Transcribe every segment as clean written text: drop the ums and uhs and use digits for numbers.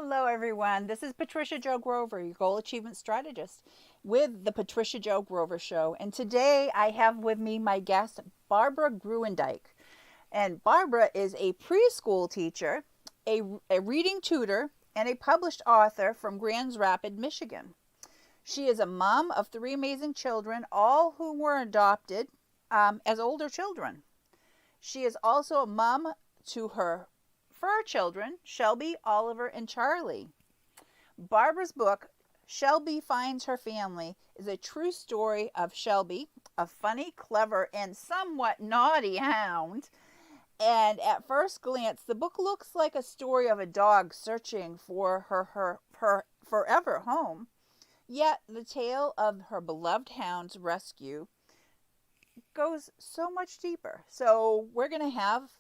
Hello, everyone. This is Patricia Jo Grover, your goal achievement strategist with the Patricia Jo Grover Show. And today I have with me my guest, Barbara Groendyk. And Barbara is a preschool teacher, a reading tutor, and a published author from Grand Rapids, Michigan. She is a mom of three amazing children, all who were adopted as older children. She is also a mom to her fur children, Shelby, Oliver, and Charlie. Barbara's book, Shelby Finds Her Family, is a true story of Shelby, a funny, clever, and somewhat naughty hound. And at first glance, the book looks like a story of a dog searching for her forever home. Yet the tale of her beloved hound's rescue goes so much deeper. So we're going to have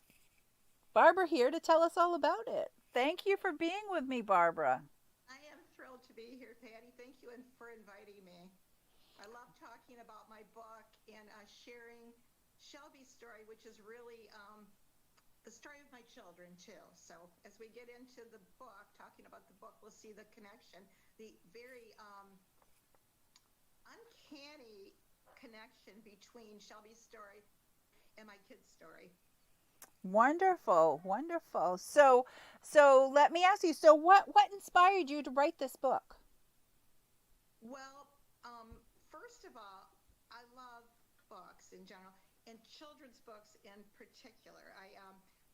Barbara here to tell us all about it. Thank you for being with me, Barbara. I am thrilled to be here, Patty. Thank you for inviting me. I love talking about my book and sharing Shelby's story, which is really the story of my children, too. So as we get into the book, talking about the book, we'll see the connection, the very uncanny connection between Shelby's story and my kid's story. Wonderful, wonderful. So let me ask you. So what inspired you to write this book? Well, first of all, I love books in general, and children's books in particular. I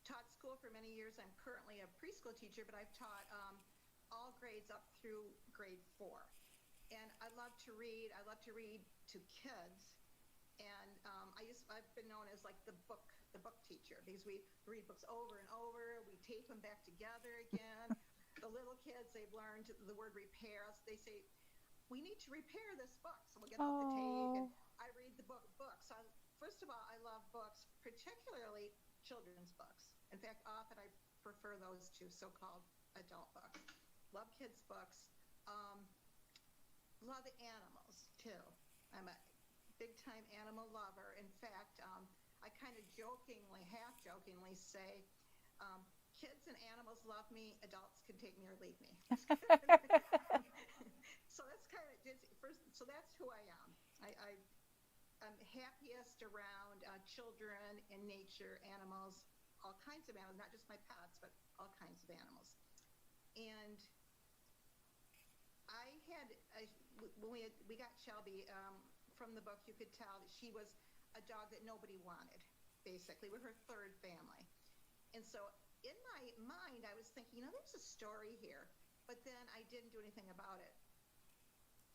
taught school for many years. I'm currently a preschool teacher, but I've taught all grades up through grade 4. And I love to read. I love to read to kids, and I've been known as like the book teacher, because we read books over and over. We tape them back together again. The little kids, they've learned the word repair. They say, we need to repair this book. So we'll get out the tape, and I read the book. So first of all, I love books, particularly children's books. In fact, often I prefer those to so-called adult books. Love kids' books. Love animals, too. I'm a big-time animal lover. In fact, I kind of half-jokingly say, kids and animals love me, adults can take me or leave me. So that's kind of first. So that's who I am. I'm happiest around children and nature, animals, all kinds of animals, not just my pets, but all kinds of animals. And when we got Shelby, from the book, you could tell that she was a dog that nobody wanted, basically. We're her third family. And so in my mind, I was thinking, there's a story here. But then I didn't do anything about it.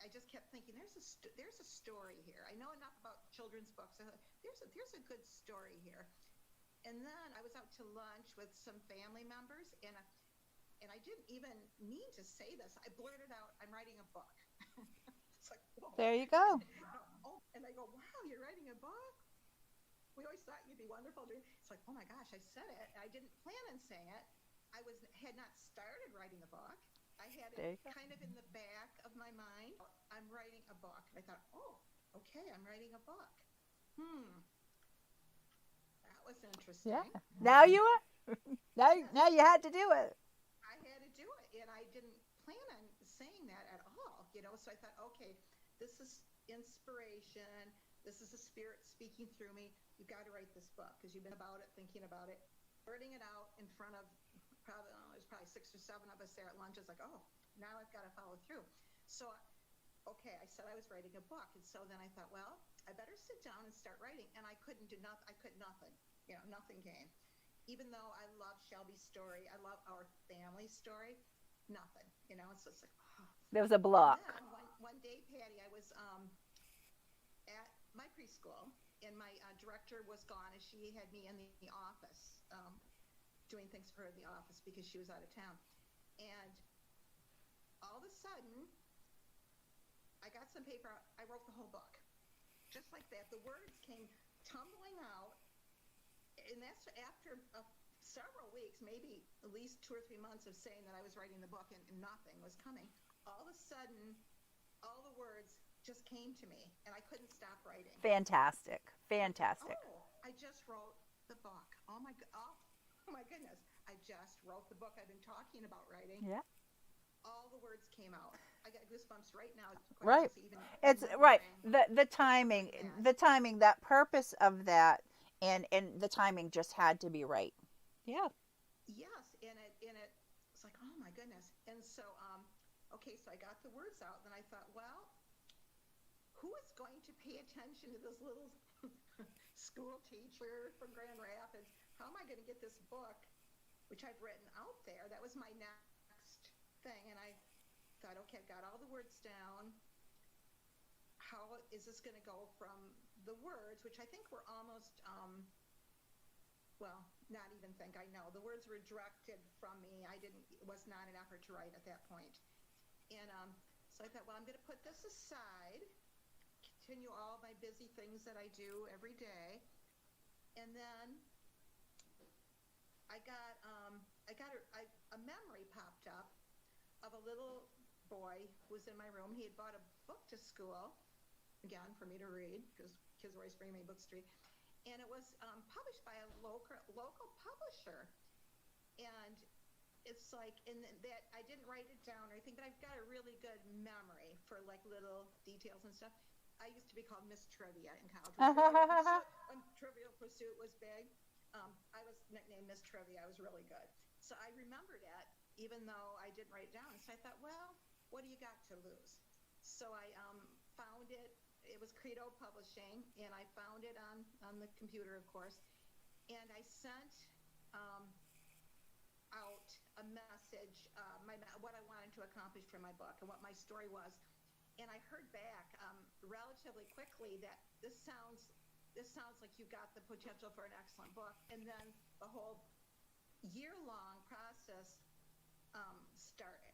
I just kept thinking, there's a story here. I know enough about children's books. I thought, there's a good story here. And then I was out to lunch with some family members, and I didn't even mean to say this. I blurted out, I'm writing a book. It's like, whoa. There you go. And they go, wow, you're writing a book? We always thought you'd be wonderful. It's like, oh my gosh, I said it. I didn't plan on saying it. I had not started writing the book. I had it kind of in the back of my mind. I'm writing a book. And I thought, oh, okay, I'm writing a book. That was interesting. Yeah. Now you you had to do it. I had to do it, and I didn't plan on saying that at all. So I thought, okay, this is inspiration. This is the spirit speaking through me. You've got to write this book, because you've been about it, thinking about it, blurting it out in front of there's probably 6 or 7 of us there at lunch. It's like, oh, now I've got to follow through. So, okay, I said I was writing a book, and so then I thought, well, I better sit down and start writing. And I couldn't do nothing. I could nothing. Nothing came. Even though I love Shelby's story, I love our family story, nothing. So it's like, oh. There was a block. One day, Patty, I was at my preschool, and my director was gone, and she had me in the office doing things for her in the office because she was out of town. And all of a sudden, I got some paper out. I wrote the whole book. Just like that. The words came tumbling out, and that's after several weeks, maybe at least 2 or 3 months of saying that I was writing the book, and nothing was coming. All of a sudden, all the words just came to me, and I couldn't stop writing. Fantastic. Oh, I just wrote the book. Oh my goodness. I just wrote the book I've been talking about writing. Yeah. the words came out. I got goosebumps right now, quite Right. honestly, even It's right. remembering The like timing, that. that purpose of that, and the timing just had to be right. Yeah. Yes, and it it's like, oh my goodness. And so okay, so I got the words out, and I thought, well, who is going to pay attention to this little school teacher from Grand Rapids? How am I going to get this book, which I've written out there? That was my next thing. And I thought, okay, I've got all the words down. How is this going to go from the words, which I think were almost, well, not even think, I know. The words were directed from me. It was not an effort to write at that point. And so I thought, well, I'm going to put this aside, continue all my busy things that I do every day. And then a memory popped up of a little boy who was in my room. He had bought a book to school, again, for me to read, because kids were always bringing me books to read. And it was published by a local publisher. And it's like, in that I didn't write it down or anything, but I've got a really good memory for like little details and stuff. I used to be called Miss Trivia in college. When Trivial Pursuit was big, I was nicknamed Miss Trivia. I was really good. So I remembered it, even though I didn't write it down. So I thought, well, what do you got to lose? So I found it. It was Credo Publishing, and I found it on the computer, of course. And I sent out a message, what I wanted to accomplish for my book and what my story was. And I heard back relatively quickly that this sounds like you got the potential for an excellent book. And then the whole year-long process started.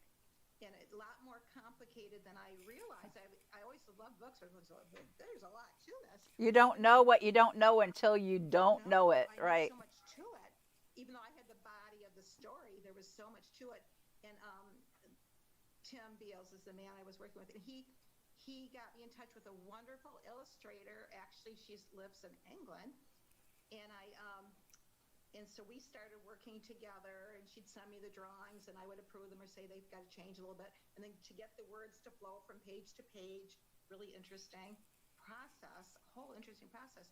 And a lot more complicated than I realized. I always loved books. There's a lot to this. You don't know what you don't know until you don't know it, I right? knew so much to it. Even though I had the body of the story, there was so much to it. And Tim Beals is the man I was working with, and he got me in touch with a wonderful illustrator. Actually, she lives in England, and and so we started working together, and she'd send me the drawings, and I would approve them or say they've got to change a little bit. And then to get the words to flow from page to page, really interesting process, a whole interesting process.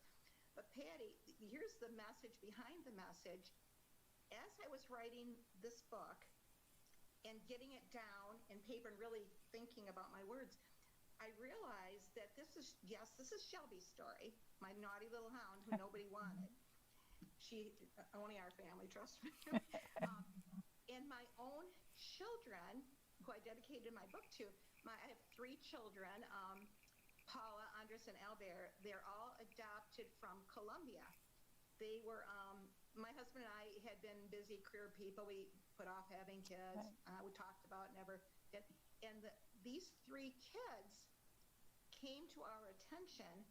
But Patty, here's the message behind the message. As I was writing this book and getting it down in paper and really thinking about my words, I realized that this is Shelby's story, my naughty little hound who nobody wanted. She only our family, trust me. And my own children, who I dedicated my book to. I have 3 children, Paula, Andres, and Albert. They're all adopted from Colombia. They were my husband and I had been busy career people. We put off having kids. Right. We talked about it, never did. And these 3 kids came to our attention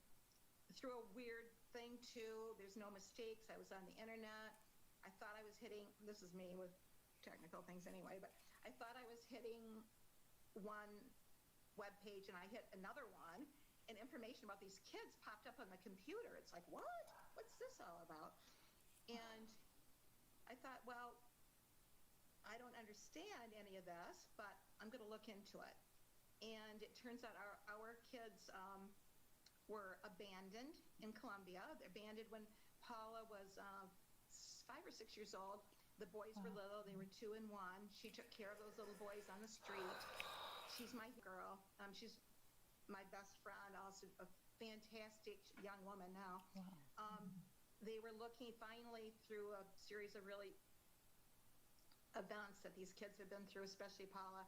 through a weird thing too. There's no mistakes. I was on the internet. I thought I was hitting, this is me with technical things anyway, but I thought I was hitting one web page and I hit another one, and information about these kids popped up on the computer. It's like, what? What's this all about? And I thought, well, I don't understand any of this, but I'm going to look into it. And it turns out our kids were abandoned in Colombia. They're abandoned when Paula was 5 or 6 years old. The boys were little. They were 2 and 1. She took care of those little boys on the street. She's my girl. She's my best friend, also a fantastic young woman now. Wow. They were looking finally through a series of really events that these kids have been through, especially Paula.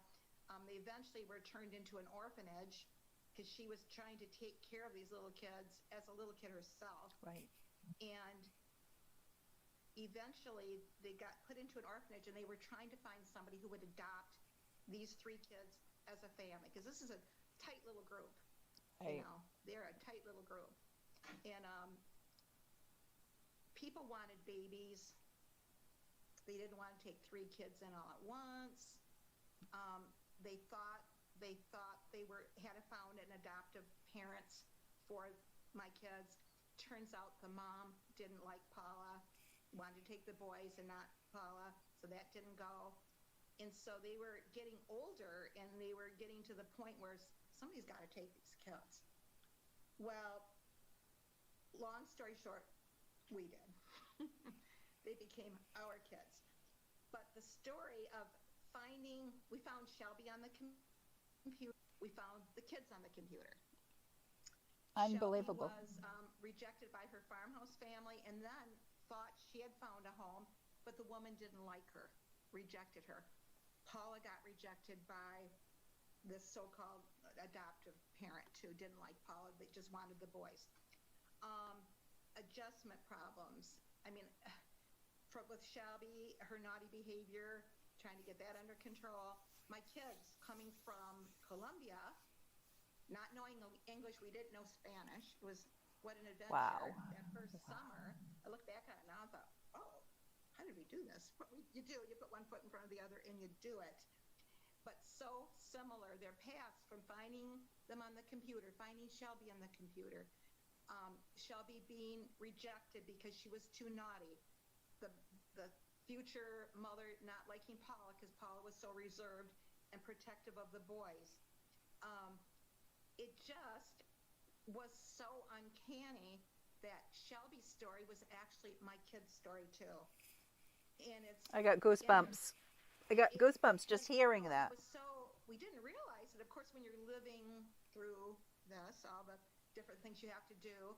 They eventually were turned into an orphanage because she was trying to take care of these little kids as a little kid herself. Right. And eventually they got put into an orphanage, and they were trying to find somebody who would adopt these 3 kids as a family, because this is a tight little group. Right. You know, they're a tight little group. And people wanted babies. They didn't want to take 3 kids in all at once. They thought they had found an adoptive parents for my kids. Turns out the mom didn't like Paula, wanted to take the boys and not Paula, so that didn't go. And so they were getting older, and they were getting to the point where somebody's got to take these kids. Well, long story short, we did. They became our kids. But the story of we found Shelby on the computer. We found the kids on the computer. Unbelievable. Shelby was rejected by her farmhouse family, and then thought she had found a home, but the woman didn't like her, rejected her. Paula got rejected by this so-called adoptive parent who didn't like Paula. They just wanted the boys. Adjustment problems. I mean, with Shelby, her naughty behavior, trying to get that under control. My kids coming from Colombia, not knowing English, we didn't know Spanish. It was what an adventure. Wow. That first summer, I look back on it now and thought, oh, how did we do this? You do. You put one foot in front of the other and you do it. But so similar, their paths from finding them on the computer, finding Shelby on the computer, Shelby being rejected because she was too naughty, the future mother not liking Paula because Paula was so reserved and protective of the boys. It just was so uncanny that Shelby's story was actually my kid's story too. And I got goosebumps. I got goosebumps just hearing that. We didn't realize it. Of course, when you're living through this, all the different things you have to do,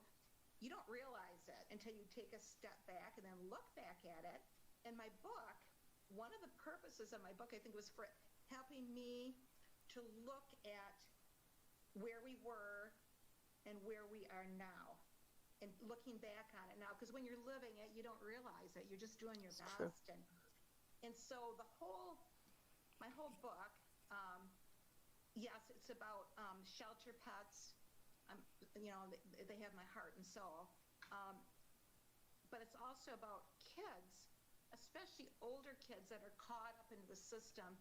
you don't realize it until you take a step back and then look back at it. And my book, one of the purposes of my book, I think, was for helping me to look at where we were and where we are now, and looking back on it now. Because when you're living it, you don't realize it. You're just doing your best. And so my whole book, yes, it's about shelter pets. They have my heart and soul. But it's also about kids, especially older kids that are caught up into the system,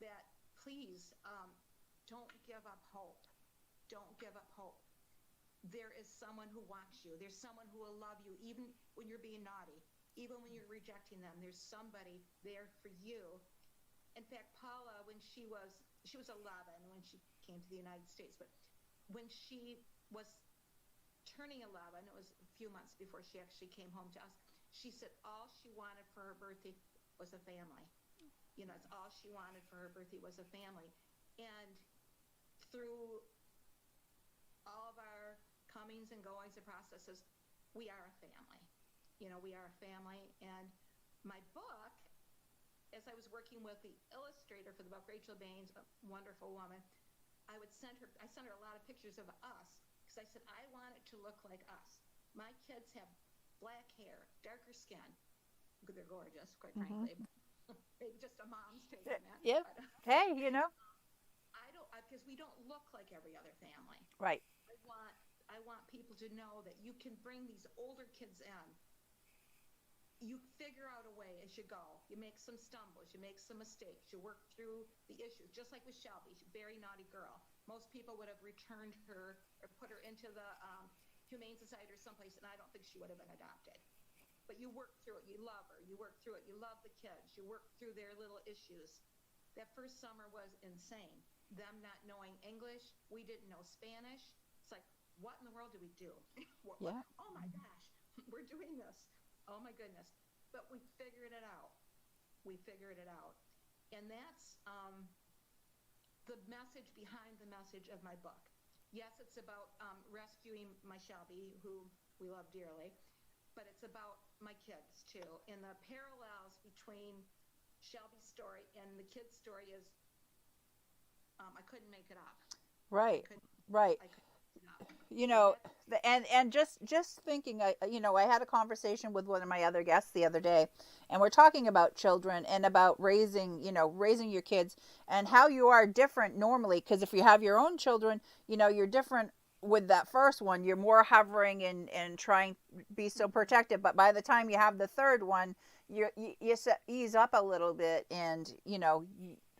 that please don't give up hope. Don't give up hope. There is someone who wants you. There's someone who will love you even when you're being naughty, even when you're rejecting them. There's somebody there for you. In fact, Paula, when she was 11 when she came to the United States, but when she was turning 11, it was a few months before she actually came home to us, she said all she wanted for her birthday was a family. It's all she wanted for her birthday was a family. And through all of our comings and goings and processes, we are a family. We are a family. And my book, as I was working with the illustrator for the book, Rachel Baines, a wonderful woman, I sent her a lot of pictures of us, because I said, I want it to look like us. My kids have black hair, darker skin. They're gorgeous, quite frankly. Maybe just a mom's take on that. Yeah. Hey, because we don't look like every other family. Right. I want people to know that you can bring these older kids in. You figure out a way as you go. You make some stumbles. You make some mistakes. You work through the issues. Just like with Shelby, she's a very naughty girl. Most people would have returned her or put her into the Humane Society or someplace, and I don't think she would have been adopted. But you work through it. You love her. You work through it. You love the kids. You work through their little issues. That first summer was insane. Them not knowing English. We didn't know Spanish. It's like, what in the world do we do? Yeah. Oh, my gosh. We're doing this. Oh, my goodness. But we figured it out. And that's the message behind the message of my book. Yes, it's about rescuing my Shelby, who we love dearly, but it's about my kids, too. And the parallels between Shelby's story and the kid's story is I couldn't make it up. Right. I couldn't make it up. And just thinking, I had a conversation with one of my other guests the other day, and we're talking about children and about raising your kids and how you are different normally. Because if you have your own children, you're different with that first one. You're more hovering and trying to be so protective. But by the time you have the third one, you ease up a little bit, and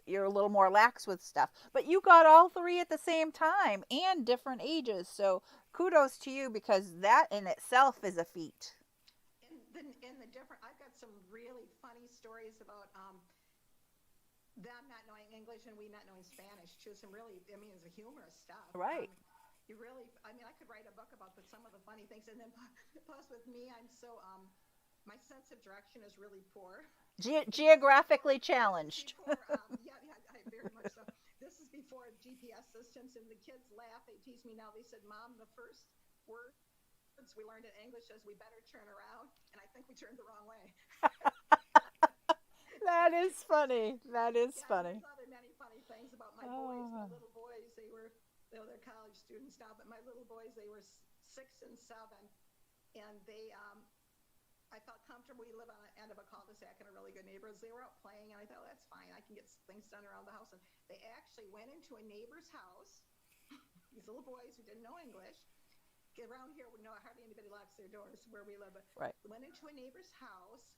you're a little more lax with stuff. But you got all three at the same time and different ages. So kudos to you, because that in itself is a feat. I've got some really funny stories about them not knowing English and we not knowing Spanish too. Some really, I mean, it's a humorous stuff. Right. You really, I mean, I could write a book about some of the funny things. And then plus with me, I'm so, my sense of direction is really poor. Geographically challenged. Before, yeah, yeah, I very much so. This is before GPS systems, and the kids laugh. They tease me now. They said, "Mom, the first words we learned in English is we better turn around," and I think we turned the wrong way. That is funny. That is Yeah, funny. there's other many funny things about my boys. My little boys, they're college students now, but my little boys, they were 6 and 7, and they I felt comfortable. We live on the end of a cul-de-sac in a really good neighborhood. They were out playing, and I thought, well, that's fine. I can get things done around the house. And they actually went into a neighbor's house. These little boys who didn't know English. Around here, we know hardly anybody locks their doors where we live. But Right. went into a neighbor's house,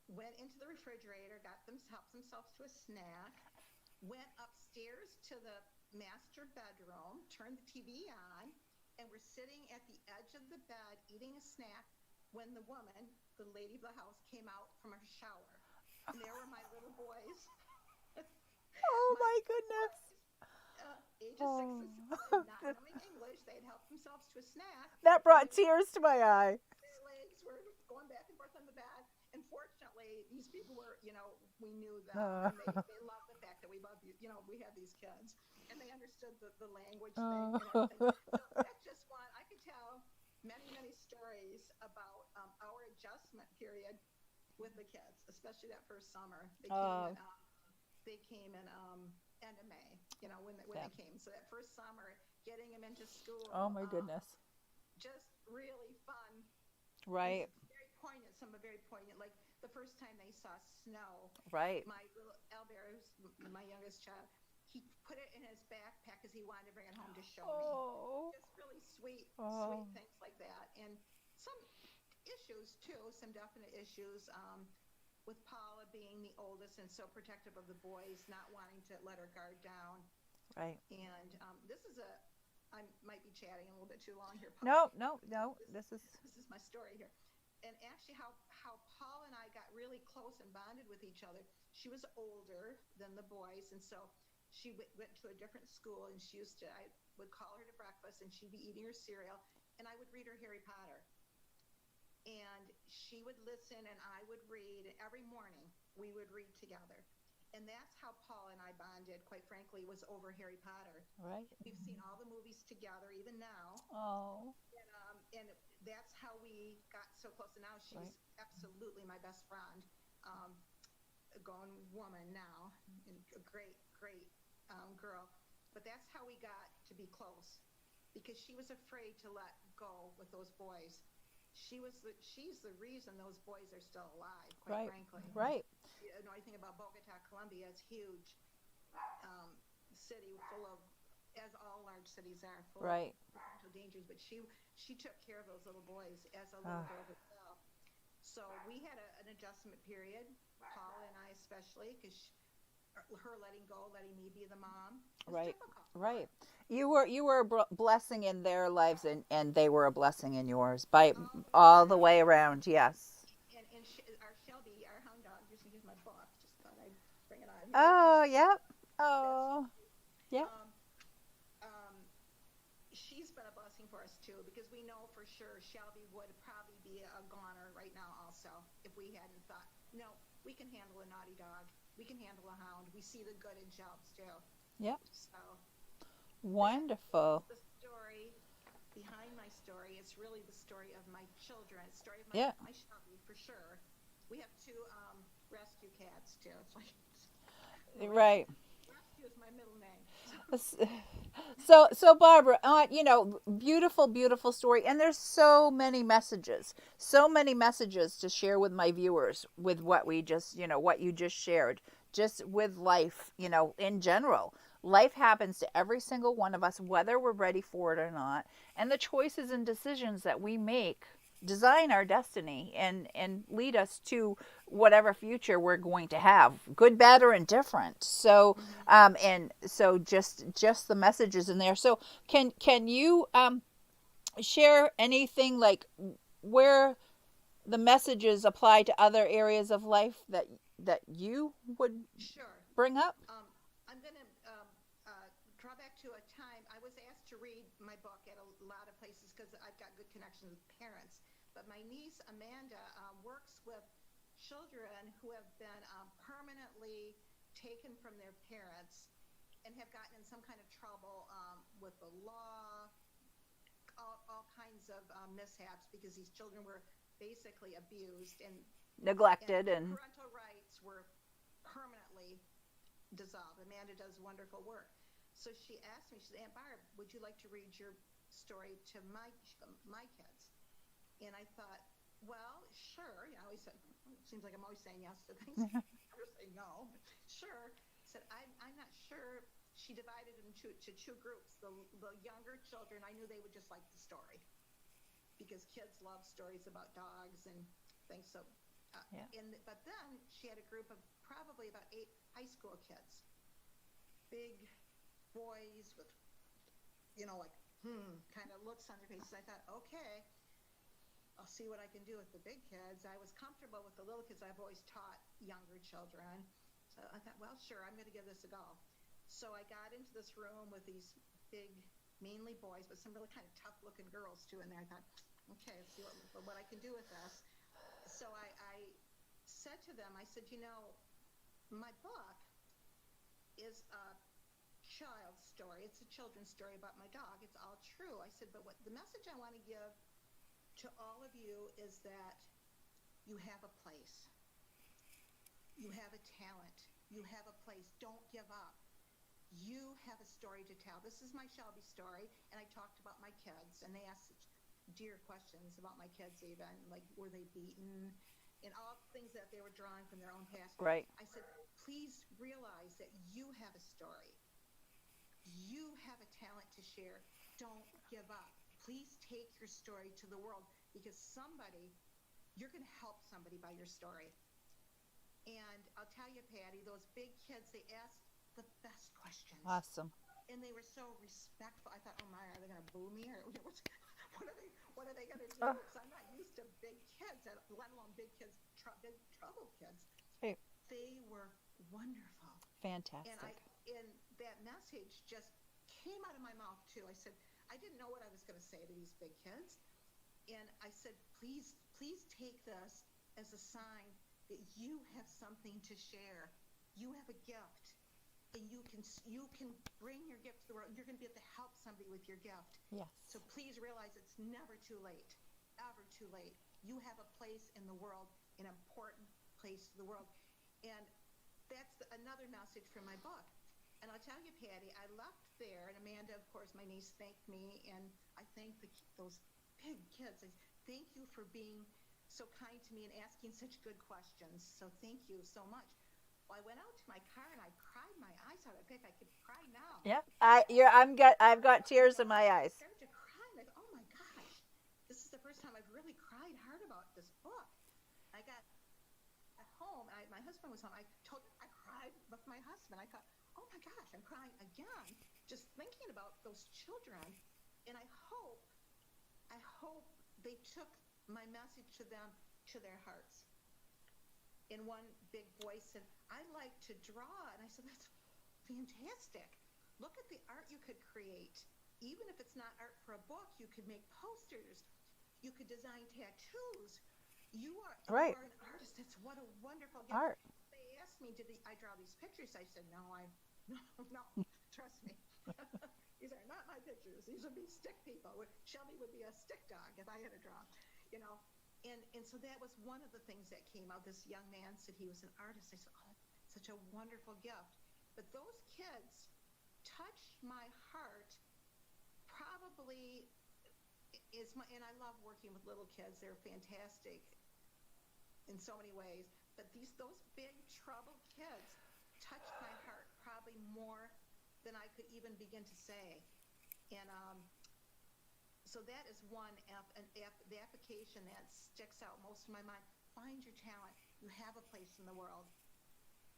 went into the refrigerator, helped themselves to a snack, went upstairs to the master bedroom, turned the TV on, and were sitting at the edge of the bed eating a snack when the woman, the lady of the house, came out from her shower. And there were my little boys. Oh my goodness. Ages 6 and 7, not knowing English. They'd helped themselves to a snack. That brought tears to my eye. Their legs were going back and forth on the bed. And fortunately, these people were, we knew them. And they loved the fact that we love you. We have these kids. And they understood the language thing and everything. So that's just one. I could tell many, many stories about our adjustment period with the kids, especially that first summer. They came in end of May, when they came. So that first summer, getting them into school. Oh my goodness. Just really fun. Right. Very poignant. Some are very poignant. Like the first time they saw snow. Right. My little Albert, who's my youngest child, he put it in his backpack because he wanted to bring it home to show me. Just really sweet things like that. And some issues too, some definite issues. With Paula being the oldest and so protective of the boys, not wanting to let her guard down. Right. And this is I might be chatting a little bit too long here, Paula. No. This is my story here. And actually how Paula and I got really close and bonded with each other. She was older than the boys, and so she went to a different school, and I would call her to breakfast, and she'd be eating her cereal, and I would read her Harry Potter. And she would listen and I would read. Every morning we would read together. And that's how Paul and I bonded, quite frankly, was over Harry Potter. right. We've seen all the movies together, even now. Oh. And that's how we got so close. And now she's absolutely my best friend, a grown woman now, and a great, great girl. But that's how we got to be close, because she was afraid to let go with those boys. She's the reason those boys are still alive, quite frankly. Right. You know anything about Bogota, Colombia? It's huge city full of, as all large cities are, full of potential dangers. But she took care of those little boys as a little girl herself. So we had an adjustment period, Paula and I especially, because her letting go, letting me be the mom. Right. Difficult. Right. You were a blessing in their lives, and they were a blessing in yours by all the way around. Yes. And our Shelby, our hound dog, here's my book. Just thought I'd bring it on. Oh, yep. Oh, yeah. She's been a blessing for us too, because we know for sure Shelby would probably be a goner right now also if we hadn't thought, no, we can handle a naughty dog. We can handle a hound. We see the good in Shelbs too. Yep. So wonderful. the story behind my story. It's really the story of my children. It's the story of my Shelby for sure. We have 2 rescue cats too. It's like Right. Rescue is my middle name. So Barbara, beautiful, beautiful story. And there's so many messages to share with my viewers with what we just, what you just shared, just with life, in general. Life happens to every single one of us, whether we're ready for it or not. And the choices and decisions that we make design our destiny and lead us to whatever future we're going to have, good, bad, or indifferent. So, and so just the messages in there. So can you share anything like where the messages apply to other areas of life that you would? Sure. bring up? I'm going to draw back to a time I was asked to read my book at a lot of places because I've got good connections with parents. But my niece Amanda works with children who have been permanently taken from their parents and have gotten in some kind of trouble with the law, all kinds of mishaps because these children were basically abused Neglected and and parental rights were permanently dissolved. Amanda does wonderful work. So she asked me, she said, Aunt Barb, would you like to read your story to my kids? And I thought, well, sure. You know, it seems like I'm always saying yes to things. Never say no. Sure. I said, I'm not sure. She divided them to two groups. The younger children, I knew they would just like the story because kids love stories about dogs and things. So, yeah. But then she had a group of probably about 8 high school kids, big boys with, like, kind of looks on their faces. I thought, okay, I'll see what I can do with the big kids. I was comfortable with the little kids. I've always taught younger children. So I thought, well, sure, I'm going to give this a go. So I got into this room with these big, mainly boys, but some really kind of tough-looking girls, too, in there. I thought, okay, let's see what I can do with this. So I said to them, I said, my book is a child's story. It's a children's story about my dog. It's all true. I said, but what the message I want to give to all of you is that you have a place. You have a talent. You have a place. Don't give up. You have a story to tell. This is my Shelby story, and I talked about my kids, and they asked such dear questions about my kids even, like were they beaten, and all things that they were drawing from their own past. Right. I said, please realize that you have a story. You have a talent to share. Don't give up. Please take your story to the world because you're going to help somebody by your story. And I'll tell you, Patty, those big kids, they asked the best questions. Awesome. And they were so respectful. I thought, oh my, are they going to boo me or what are they going to do? Because I'm not used to big kids, let alone big kids, big troubled kids. Hey. They were wonderful. Fantastic. And that message just came out of my mouth too. I said, I didn't know what I was going to say to these big kids. And I said, please take this as a sign that you have something to share. You have a gift. And you can bring your gift to the world. You're going to be able to help somebody with your gift. Yes. So please realize it's never too late, ever too late. You have a place in the world, an important place in the world. And that's another message from my book. And I'll tell you, Patty, I left there, and Amanda, of course, my niece, thanked me, and I thanked those big kids. Thank you for being so kind to me and asking such good questions. So thank you so much. Well, I went out to my car and I cried my eyes out. I think I could cry now. Yeah, I've got tears in my eyes. I started to cry. Like, oh my gosh, this is the first time I've really cried hard about this book. I got at home. My husband was home. I cried with my husband. I thought, oh my gosh, I'm crying again, just thinking about those children. And I hope they took my message to them to their hearts. And one big boy said, I like to draw. And I said, that's fantastic. Look at the art you could create. Even if it's not art for a book, you could make posters. You could design tattoos. You are an artist. That's what a wonderful gift. Art. They asked me, did I draw these pictures? I said, no, trust me. These are not my pictures. These would be stick people. Shelby would be a stick dog if I had to draw, And so that was one of the things that came out. This young man said he was an artist. I said, oh, such a wonderful gift. But those kids touched my heart probably and I love working with little kids. They're fantastic in so many ways. But those big troubled kids touched my heart probably more than I could even begin to say. And so that is the application that sticks out most in my mind. Find your talent. You have a place in the world.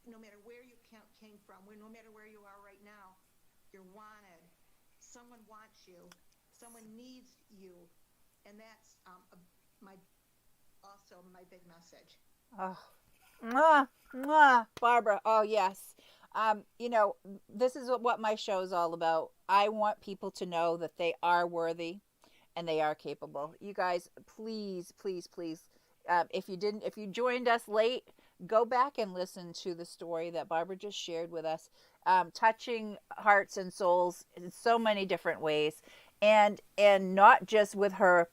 No matter where you came from, no matter where you are right now, you're wanted. Someone wants you. Someone needs you. And that's my big message. Oh, mwah, mwah, Barbara. Oh, yes. You know, this is what my show is all about. I want people to know that they are worthy and they are capable. You guys, please, please, please, if you joined us late, go back and listen to the story that Barbara just shared with us, touching hearts and souls in so many different ways, and not just with her,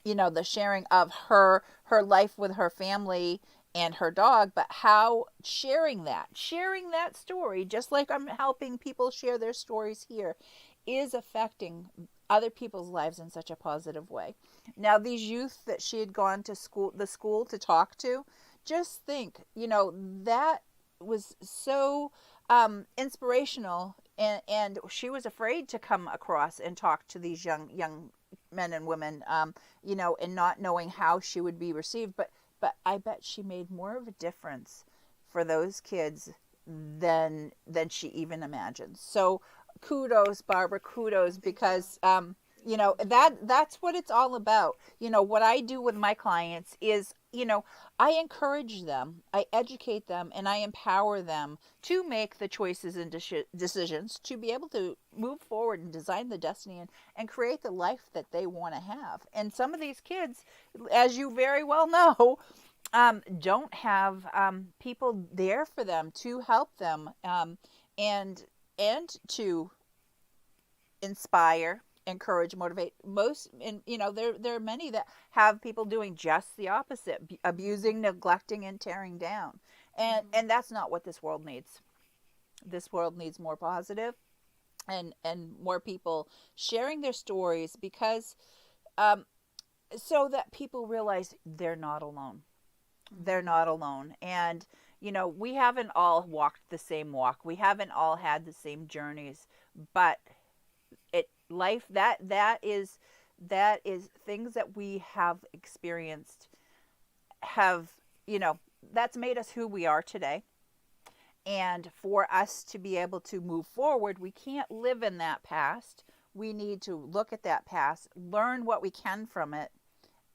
you know, the sharing of her life with her family and her dog, but how sharing that story, just like I'm helping people share their stories here, is affecting other people's lives in such a positive way. Now, these youth that she had gone to school to talk to, just think, you know, that was so inspirational, and she was afraid to come across and talk to these young men and women, you know, and not knowing how she would be received. But I bet she made more of a difference for those kids than she even imagined. So kudos, Barbara, kudos, because you know, that's what it's all about. You know, what I do with my clients is, you know, I encourage them, I educate them, and I empower them to make the choices and decisions to be able to move forward and design the destiny and create the life that they want to have. And some of these kids, as you very well know, don't have people there for them to help them, and to inspire, encourage, motivate. Most, and you know, there are many that have people doing just the opposite, abusing, neglecting, and tearing down. And that's not what this world needs. This world needs more positive, and more people sharing their stories, because so that people realize they're not alone. They're not alone. And you know, we haven't all walked the same walk, we haven't all had the same journeys, but it life that is things that we have experienced, have, you know, that's made us who we are today. And for us to be able to move forward, we can't live in that past. We need to look at that past, learn what we can from it,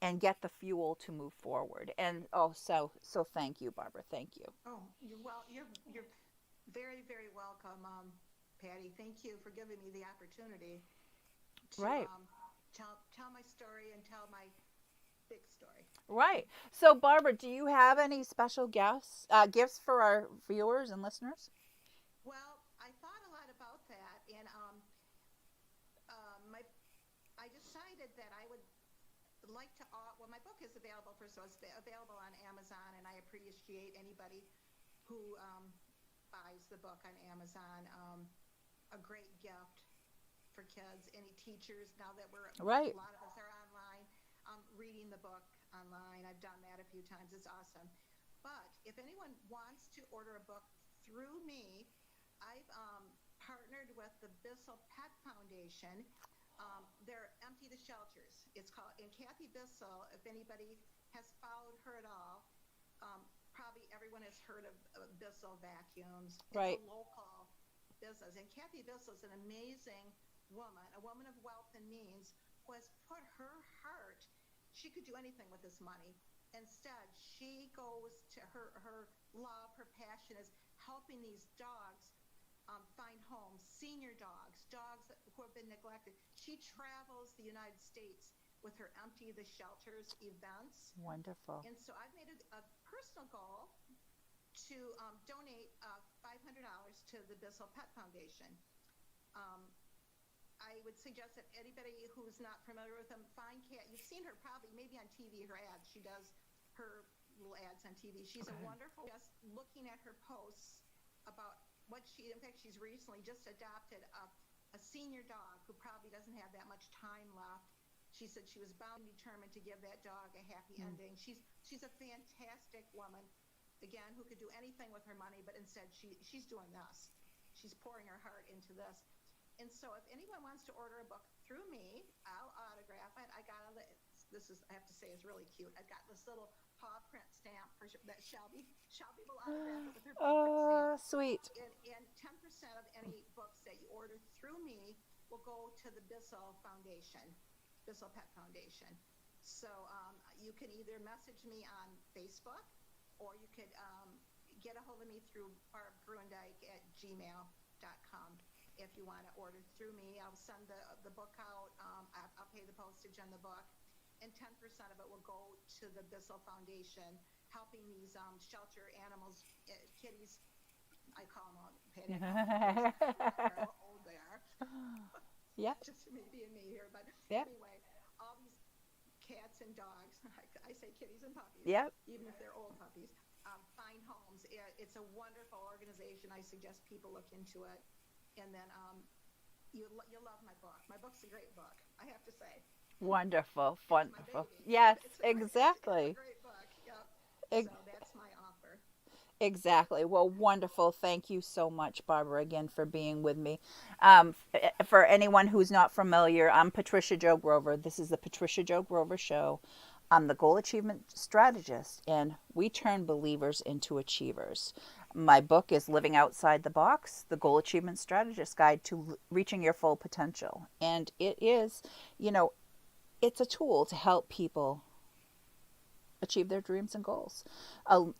and get the fuel to move forward. And so thank you, Barbara. Thank you. Oh, you're very welcome, Patty. Thank you for giving me the opportunity to Right. tell my story and tell my big story. Right. So, Barbara, do you have any special gifts for our viewers and listeners? Well, I thought a lot about that, and my I decided that I would like to. Well, my book is available so it's available on Amazon, and I appreciate anybody who buys the book on Amazon. A great gift for kids, any teachers. Now that a Right. lot of us are online, reading the book online. I've done that a few times. It's awesome. But if anyone wants to order a book through me, I've partnered with the Bissell Pet Foundation. They're Empty the Shelters. It's called, and Kathy Bissell, if anybody has followed her at all, probably everyone has heard of Bissell Vacuums. It's Right. a local business. And Kathy Bissell is an amazing woman, a woman of wealth and means, who has put her heart, she could do anything with this money. Instead, she goes to her love, her passion is helping these dogs find homes, senior dogs who have been neglected. She travels the United States with her Empty the Shelters events. Wonderful. And so I've made a personal goal to donate $500 to the Bissell Pet Foundation. I would suggest that anybody who's not familiar with them, find Kat. You've seen her probably maybe on TV, her ads. She does her little ads on TV. She's a wonderful, just looking at her posts about what in fact, she's recently just adopted a senior dog who probably doesn't have that much time left. She said she was bound and determined to give that dog a happy ending. She's a fantastic woman, again, who could do anything with her money, but instead she's doing this. She's pouring her heart into this. And so if anyone wants to order a book through me, I'll autograph it. I have to say, is really cute. I've got this little paw print stamp that Shelby will autograph it with her paw print stamp. Sweet. And 10% of any books that you order through me will go to the Bissell Foundation, Bissell Pet Foundation. So you can either message me on Facebook, or you could get a hold of me through Barb Groendyk at gmail.com. If you want to order through me, I'll send the book out. I'll pay the postage on the book, and 10% of it will go to the Bissell Foundation, helping these shelter animals, kitties. I call them all pet animals. How old they are. Yep. Just me being me here, but Yep. anyway, all these cats and dogs, I say kitties and puppies, Yep. even if they're old puppies, find homes. It's a wonderful organization. I suggest people look into it. And then you'll love my book. My book's a great book, I have to say. Wonderful. It's my Wonderful. baby. Yes, It's exactly. a great book. Yep. So Ex- that's my offer. Exactly. Well, wonderful. Thank you so much, Barbara, again for being with me. For anyone who's not familiar, I'm Patricia Jo Grover. This is the Patricia Jo Grover Show. I'm the goal achievement strategist, and we turn believers into achievers. My book is Living Outside the Box, the Goal Achievement Strategist Guide to Reaching Your Full Potential. And it is, it's a tool to help people achieve their dreams and goals.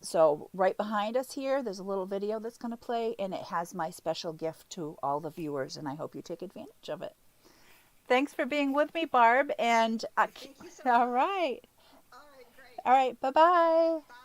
So right behind us here, there's a little video that's going to play, and it has my special gift to all the viewers, and I hope you take advantage of it. Thanks for being with me, Barb, and Thank you so all much. right. All right, great. All right, bye-bye. Bye.